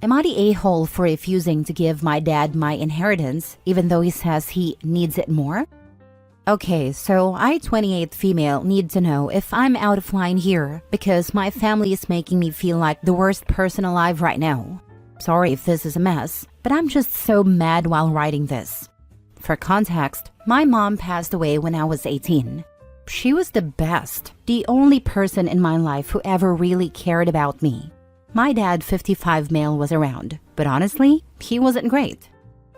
Am I the a-hole for refusing to give my dad my inheritance even though he says he needs it more? Okay, so I, 28 female, need to know if I'm out of line here because my family is making me feel like the worst person alive right now. Sorry if this is a mess, but I'm just so mad while writing this. For context, my mom passed away when I was 18. She was the best, the only person in my life who ever really cared about me. My dad, 55 male, was around, but honestly, he wasn't great.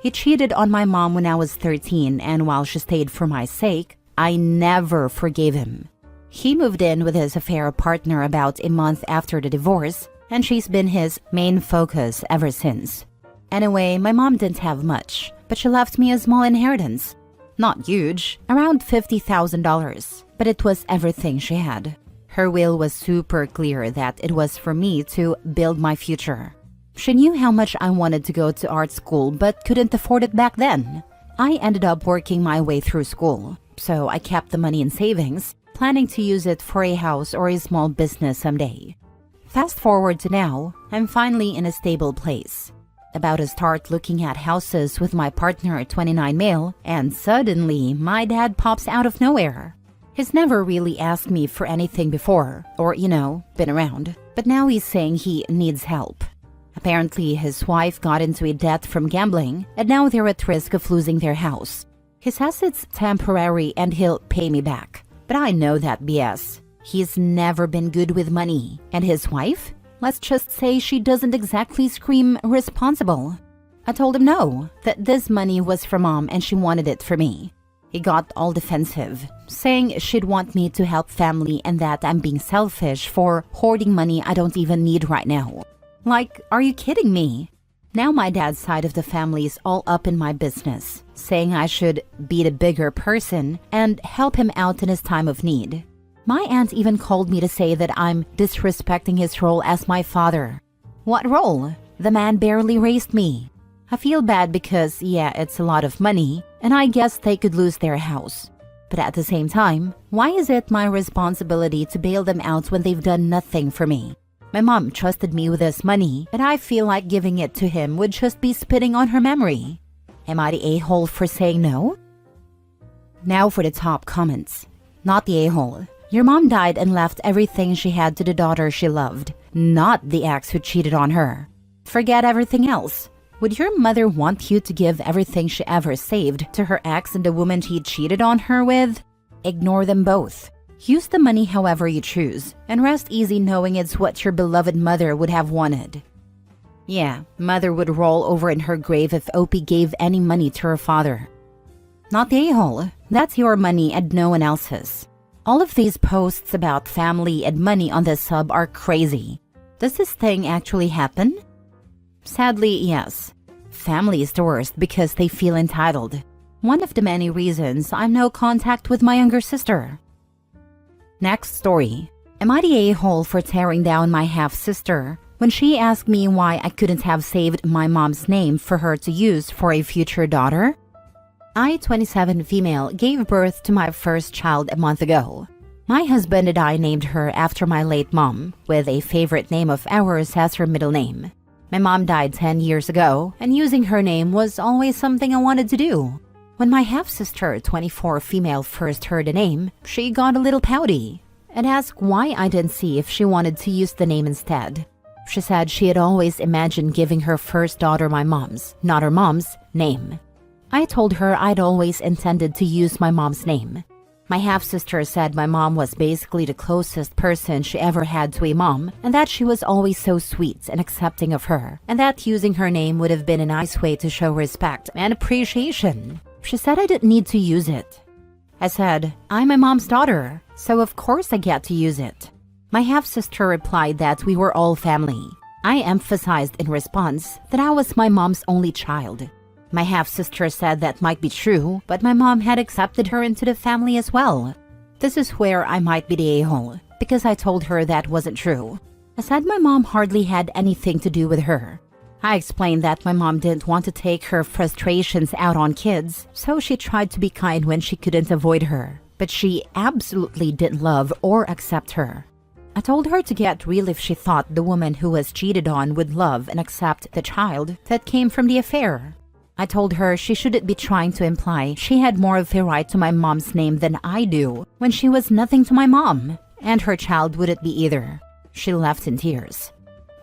He cheated on my mom when I was 13, and while she stayed for my sake, I never forgave him. He moved in with his affair partner about a month after the divorce, and she's been his main focus ever since. Anyway, my mom didn't have much, but she left me a small inheritance. Not huge, around $50,000, but it was everything she had. Her will was super clear that it was for me to build my future. She knew how much I wanted to go to art school but couldn't afford it back then. I ended up working my way through school, so I kept the money in savings, planning to use it for a house or a small business someday. Fast forward to now, I'm finally in a stable place. About to start looking at houses with my partner, 29 male, and suddenly my dad pops out of nowhere. He's never really asked me for anything before, or, been around, but now he's saying he needs help. Apparently, his wife got into a debt from gambling, and now they're at risk of losing their house. He says it's temporary and he'll pay me back, but I know that BS. He's never been good with money, and his wife? Let's just say she doesn't exactly scream responsible. I told him no, that this money was for mom and she wanted it for me. He got all defensive, saying she'd want me to help family and that I'm being selfish for hoarding money I don't even need right now. Like, are you kidding me? Now my dad's side of the family is all up in my business, saying I should be the bigger person and help him out in his time of need. My aunt even called me to say that I'm disrespecting his role as my father. What role? The man barely raised me. I feel bad because, yeah, it's a lot of money, and I guess they could lose their house. But at the same time, why is it my responsibility to bail them out when they've done nothing for me? My mom trusted me with this money, and I feel like giving it to him would just be spitting on her memory. Am I the a-hole for saying no? Now for the top comments. Not the a-hole. Your mom died and left everything she had to the daughter she loved, not the ex who cheated on her. Forget everything else. Would your mother want you to give everything she ever saved to her ex and the woman he cheated on her with? Ignore them both. Use the money however you choose, and rest easy knowing it's what your beloved mother would have wanted. Yeah, mother would roll over in her grave if Opie gave any money to her father. Not the a-hole. That's your money and no one else's. All of these posts about family and money on this sub are crazy. Does this thing actually happen? Sadly, yes. Family is the worst because they feel entitled. One of the many reasons I'm no contact with my younger sister. Next story. Am I the a-hole for tearing down my half-sister when she asked me why I couldn't have saved my mom's name for her to use for a future daughter? I, 27 female, gave birth to my first child a month ago. My husband and I named her after my late mom, with a favorite name of ours as her middle name. My mom died 10 years ago, and using her name was always something I wanted to do. When my half-sister, 24 female, first heard the name, she got a little pouty and asked why I didn't see if she wanted to use the name instead. She said she had always imagined giving her first daughter my mom's, not her mom's, name. I told her I'd always intended to use my mom's name. My half-sister said my mom was basically the closest person she ever had to a mom, and that she was always so sweet and accepting of her, and that using her name would have been a nice way to show respect and appreciation. She said I didn't need to use it. I said, I'm my mom's daughter, so of course I get to use it. My half-sister replied that we were all family. I emphasized in response that I was my mom's only child. My half-sister said that might be true, but my mom had accepted her into the family as well. This is where I might be the a-hole, because I told her that wasn't true. I said my mom hardly had anything to do with her. I explained that my mom didn't want to take her frustrations out on kids, so she tried to be kind when she couldn't avoid her, but she absolutely didn't love or accept her. I told her to get real if she thought the woman who was cheated on would love and accept the child that came from the affair. I told her she shouldn't be trying to imply she had more of a right to my mom's name than I do when she was nothing to my mom, and her child wouldn't be either. She left in tears.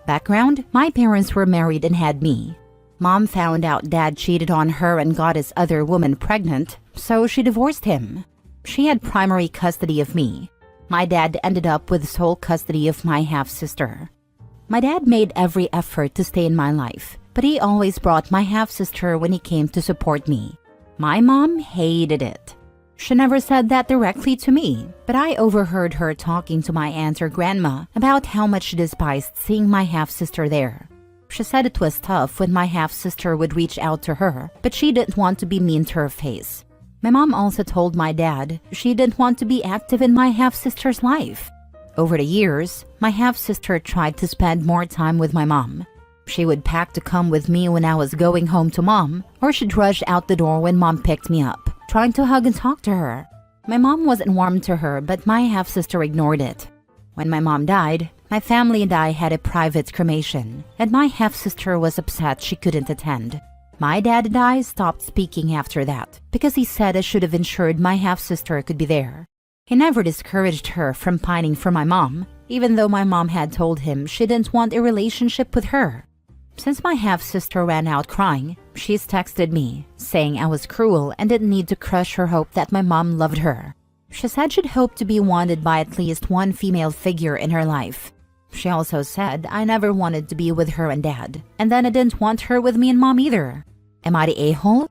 Background: my parents were married and had me. Mom found out dad cheated on her and got his other woman pregnant, so she divorced him. She had primary custody of me. My dad ended up with sole custody of my half-sister. My dad made every effort to stay in my life, but he always brought my half-sister when he came to support me. My mom hated it. She never said that directly to me, but I overheard her talking to my aunt or grandma about how much she despised seeing my half-sister there. She said it was tough when my half-sister would reach out to her, but she didn't want to be mean to her face. My mom also told my dad she didn't want to be active in my half-sister's life. Over the years, my half-sister tried to spend more time with my mom. She would pack to come with me when I was going home to mom, or she'd rush out the door when mom picked me up, trying to hug and talk to her. My mom wasn't warm to her, but my half-sister ignored it. When my mom died, my family and I had a private cremation, and my half-sister was upset she couldn't attend. My dad and I stopped speaking after that because he said I should have ensured my half-sister could be there. He never discouraged her from pining for my mom, even though my mom had told him she didn't want a relationship with her. Since my half-sister ran out crying, she's texted me, saying I was cruel and didn't need to crush her hope that my mom loved her. She said she'd hoped to be wanted by at least one female figure in her life. She also said I never wanted to be with her and dad, and then I didn't want her with me and mom either. Am I the a-hole?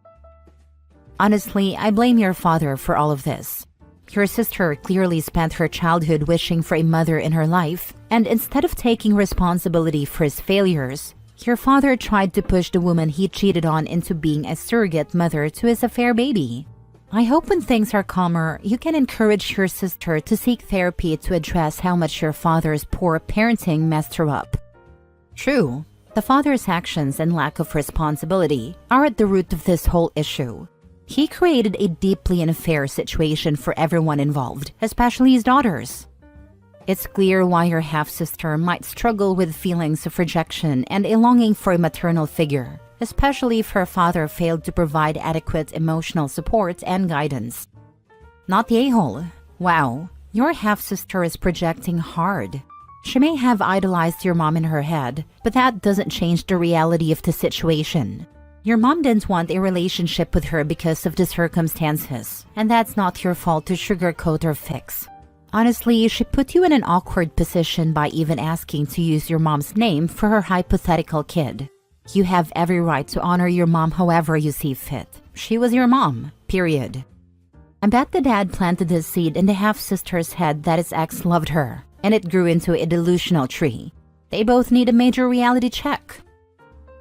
Honestly, I blame your father for all of this. Your sister clearly spent her childhood wishing for a mother in her life, and instead of taking responsibility for his failures, your father tried to push the woman he cheated on into being a surrogate mother to his affair baby. I hope when things are calmer, you can encourage your sister to seek therapy to address how much your father's poor parenting messed her up. True, the father's actions and lack of responsibility are at the root of this whole issue. He created a deeply unfair situation for everyone involved, especially his daughters. It's clear why your half-sister might struggle with feelings of rejection and a longing for a maternal figure, especially if her father failed to provide adequate emotional support and guidance. Not the a-hole. Wow, your half-sister is projecting hard. She may have idolized your mom in her head, but that doesn't change the reality of the situation. Your mom didn't want a relationship with her because of the circumstances, and that's not your fault to sugarcoat or fix. Honestly, she put you in an awkward position by even asking to use your mom's name for her hypothetical kid. You have every right to honor your mom however you see fit. She was your mom, period. I bet the dad planted this seed in the half-sister's head that his ex loved her, and it grew into a delusional tree. They both need a major reality check.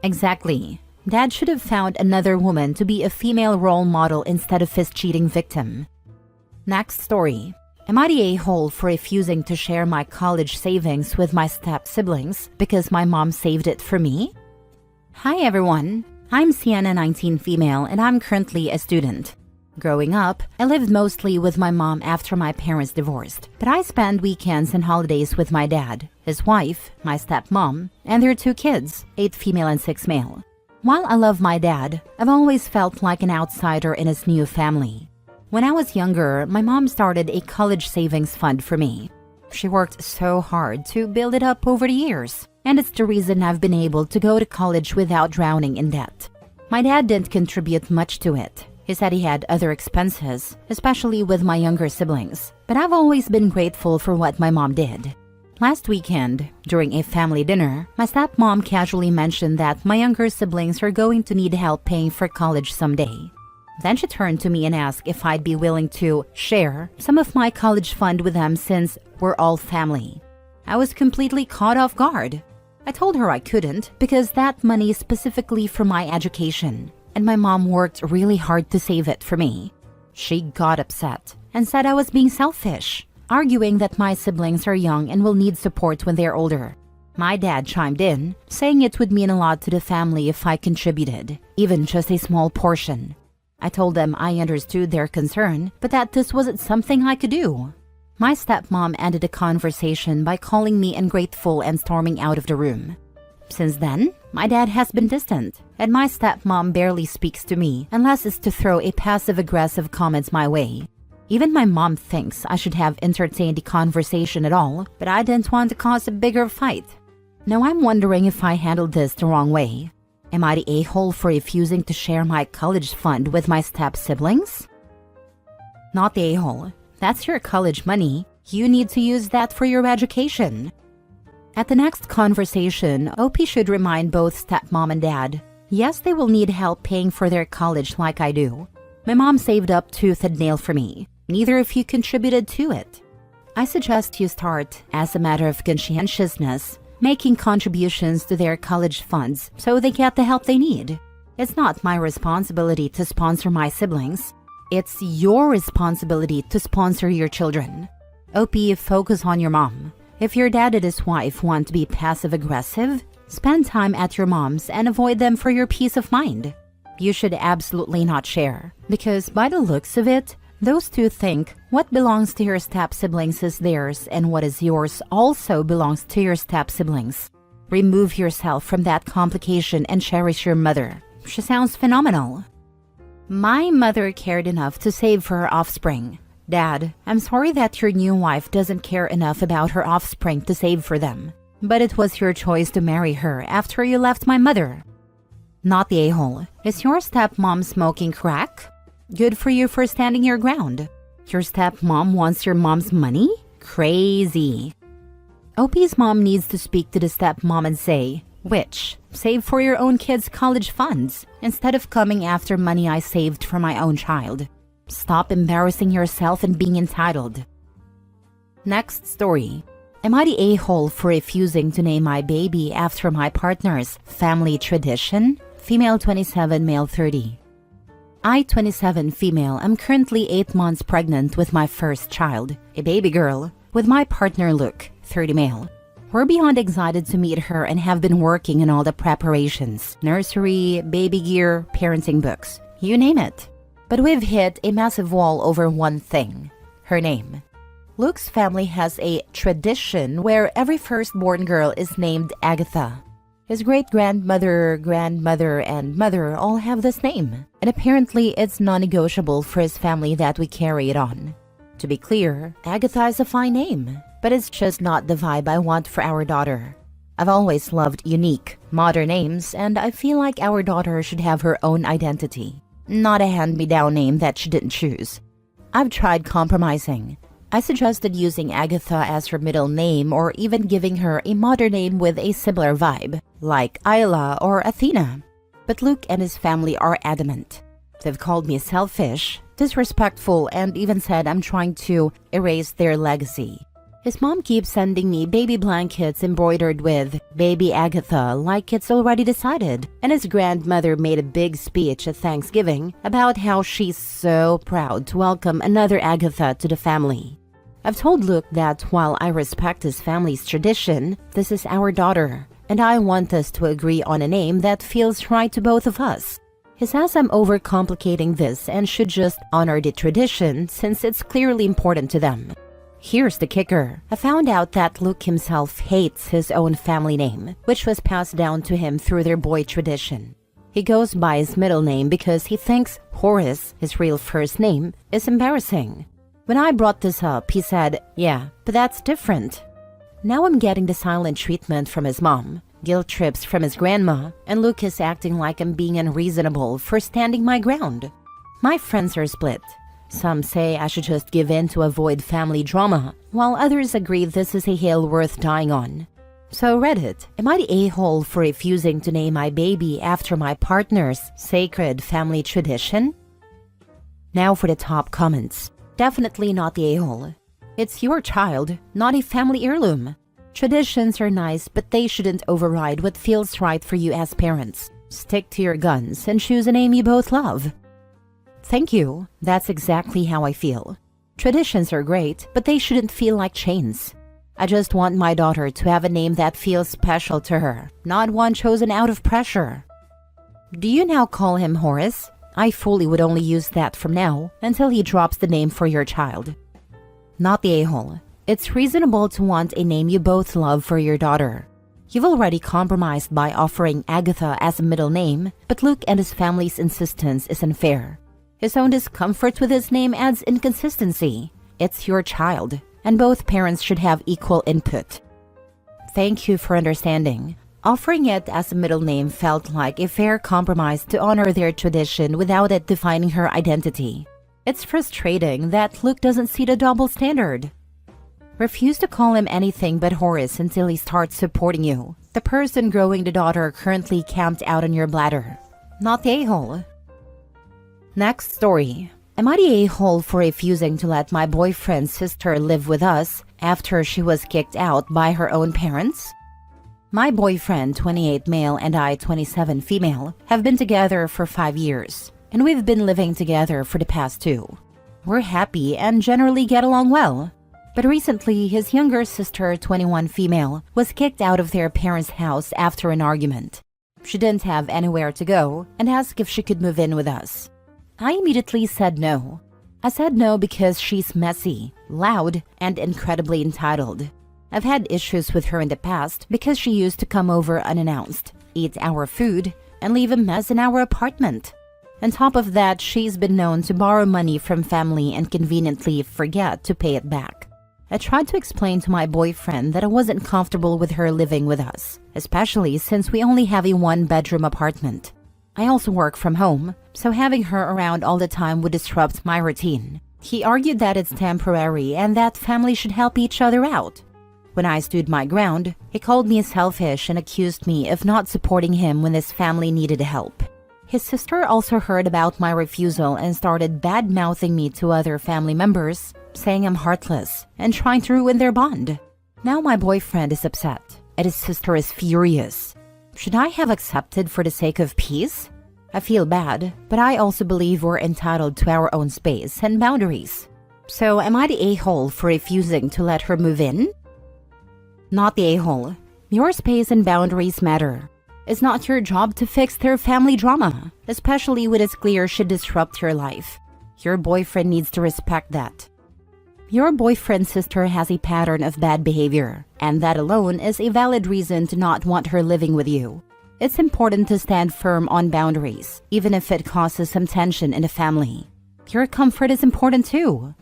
Exactly. Dad should have found another woman to be a female role model instead of his cheating victim. Next story. Am I the a-hole for refusing to share my college savings with my step-siblings because my mom saved it for me? Hi everyone. I'm Sienna, 19 female, and I'm currently a student. Growing up, I lived mostly with my mom after my parents divorced, but I spent weekends and holidays with my dad, his wife, my stepmom, and their 2 kids, 8 female and 6 male. While I love my dad, I've always felt like an outsider in his new family. When I was younger, my mom started a college savings fund for me. She worked so hard to build it up over the years, and it's the reason I've been able to go to college without drowning in debt. My dad didn't contribute much to it. He said he had other expenses, especially with my younger siblings, but I've always been grateful for what my mom did. Last weekend, during a family dinner, my stepmom casually mentioned that my younger siblings are going to need help paying for college someday. Then she turned to me and asked if I'd be willing to share some of my college fund with them since we're all family. I was completely caught off guard. I told her I couldn't because that money is specifically for my education, and my mom worked really hard to save it for me. She got upset and said I was being selfish, arguing that my siblings are young and will need support when they're older. My dad chimed in, saying it would mean a lot to the family if I contributed, even just a small portion. I told them I understood their concern, but that this wasn't something I could do. My stepmom ended the conversation by calling me ungrateful and storming out of the room. Since then, my dad has been distant, and my stepmom barely speaks to me unless it's to throw a passive-aggressive comments my way. Even my mom thinks I should have entertained the conversation at all, but I didn't want to cause a bigger fight. Now I'm wondering if I handled this the wrong way. Am I the a-hole for refusing to share my college fund with my step-siblings? Not the a-hole. That's your college money. You need to use that for your education. At the next conversation, OP should remind both stepmom and dad. Yes, they will need help paying for their college like I do. My mom saved up tooth and nail for me. Neither of you contributed to it. I suggest you start, as a matter of conscientiousness, making contributions to their college funds so they get the help they need. It's not my responsibility to sponsor my siblings. It's your responsibility to sponsor your children. OP, focus on your mom. If your dad and his wife want to be passive-aggressive, spend time at your mom's and avoid them for your peace of mind. You should absolutely not share, because by the looks of it, those two think what belongs to your step-siblings is theirs and what is yours also belongs to your step-siblings. Remove yourself from that complication and cherish your mother. She sounds phenomenal. My mother cared enough to save for her offspring. Dad, I'm sorry that your new wife doesn't care enough about her offspring to save for them. But it was your choice to marry her after you left my mother. Not the a-hole. Is your stepmom smoking crack? Good for you for standing your ground. Your stepmom wants your mom's money? Crazy. OP's mom needs to speak to the stepmom and say, "Which? Save for your own kids' college funds, instead of coming after money I saved for my own child. Stop embarrassing yourself and being entitled." Next story. Am I the a-hole for refusing to name my baby after my partner's family tradition? Female 27, male 30. I, 27, female, am currently 8 months pregnant with my first child, a baby girl, with my partner Luke, 30, male. We're beyond excited to meet her and have been working on all the preparations, nursery, baby gear, parenting books, you name it. But we've hit a massive wall over one thing, her name. Luke's family has a tradition where every firstborn girl is named Agatha. His great-grandmother, grandmother, and mother all have this name, and apparently it's non-negotiable for his family that we carry it on. To be clear, Agatha is a fine name, but it's just not the vibe I want for our daughter. I've always loved unique, modern names, and I feel like our daughter should have her own identity, not a hand-me-down name that she didn't choose. I've tried compromising. I suggested using Agatha as her middle name or even giving her a modern name with a similar vibe, like Isla or Athena. But Luke and his family are adamant. They've called me selfish, disrespectful, and even said I'm trying to erase their legacy. His mom keeps sending me baby blankets embroidered with Baby Agatha like it's already decided, and his grandmother made a big speech at Thanksgiving about how she's so proud to welcome another Agatha to the family. I've told Luke that while I respect his family's tradition, this is our daughter, and I want us to agree on a name that feels right to both of us. He says I'm overcomplicating this and should just honor the tradition since it's clearly important to them. Here's the kicker. I found out that Luke himself hates his own family name, which was passed down to him through their boy tradition. He goes by his middle name because he thinks Horace, his real first name, is embarrassing. When I brought this up, he said, "Yeah, but that's different." Now I'm getting the silent treatment from his mom, guilt trips from his grandma, and Luke is acting like I'm being unreasonable for standing my ground. My friends are split. Some say I should just give in to avoid family drama, while others agree this is a hill worth dying on. So Reddit, am I the a-hole for refusing to name my baby after my partner's sacred family tradition? Now for the top comments. Definitely not the a-hole. It's your child, not a family heirloom. Traditions are nice, but they shouldn't override what feels right for you as parents. Stick to your guns and choose a name you both love. Thank you. That's exactly how I feel. Traditions are great, but they shouldn't feel like chains. I just want my daughter to have a name that feels special to her, not one chosen out of pressure. Do you now call him Horace? I fully would only use that from now until he drops the name for your child. Not the a-hole. It's reasonable to want a name you both love for your daughter. You've already compromised by offering Agatha as a middle name, but Luke and his family's insistence is unfair. His own discomfort with his name adds inconsistency. It's your child, and both parents should have equal input. Thank you for understanding. Offering it as a middle name felt like a fair compromise to honor their tradition without it defining her identity. It's frustrating that Luke doesn't see the double standard. Refuse to call him anything but Horace until he starts supporting you. The person growing the daughter currently camped out on your bladder. Not the a-hole. Next story. Am I the a-hole for refusing to let my boyfriend's sister live with us after she was kicked out by her own parents? My boyfriend, 28 male, and I, 27 female, have been together for 5 years, and we've been living together for the past 2. We're happy and generally get along well. But recently, his younger sister, 21 female, was kicked out of their parents' house after an argument. She didn't have anywhere to go and asked if she could move in with us. I immediately said no. I said no because she's messy, loud, and incredibly entitled. I've had issues with her in the past because she used to come over unannounced, eat our food, and leave a mess in our apartment. On top of that, she's been known to borrow money from family and conveniently forget to pay it back. I tried to explain to my boyfriend that I wasn't comfortable with her living with us, especially since we only have a 1-bedroom apartment. I also work from home, so having her around all the time would disrupt my routine. He argued that it's temporary and that family should help each other out. When I stood my ground, he called me selfish and accused me of not supporting him when his family needed help. His sister also heard about my refusal and started bad-mouthing me to other family members, saying I'm heartless and trying to ruin their bond. Now my boyfriend is upset, and his sister is furious. Should I have accepted for the sake of peace? I feel bad, but I also believe we're entitled to our own space and boundaries. So am I the a-hole for refusing to let her move in? Not the a-hole. Your space and boundaries matter. It's not your job to fix their family drama, especially when it's clear should disrupt your life. Your boyfriend needs to respect that. Your boyfriend's sister has a pattern of bad behavior, and that alone is a valid reason to not want her living with you. It's important to stand firm on boundaries, even if it causes some tension in the family. Your comfort is important too.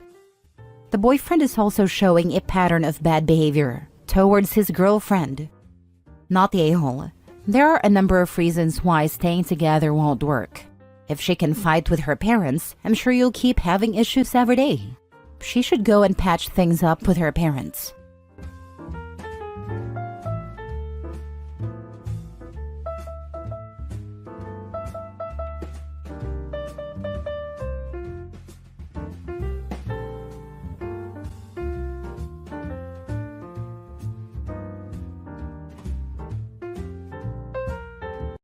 The boyfriend is also showing a pattern of bad behavior towards his girlfriend. Not the a-hole. There are a number of reasons why staying together won't work. If she can fight with her parents, I'm sure you'll keep having issues every day. She should go and patch things up with her parents.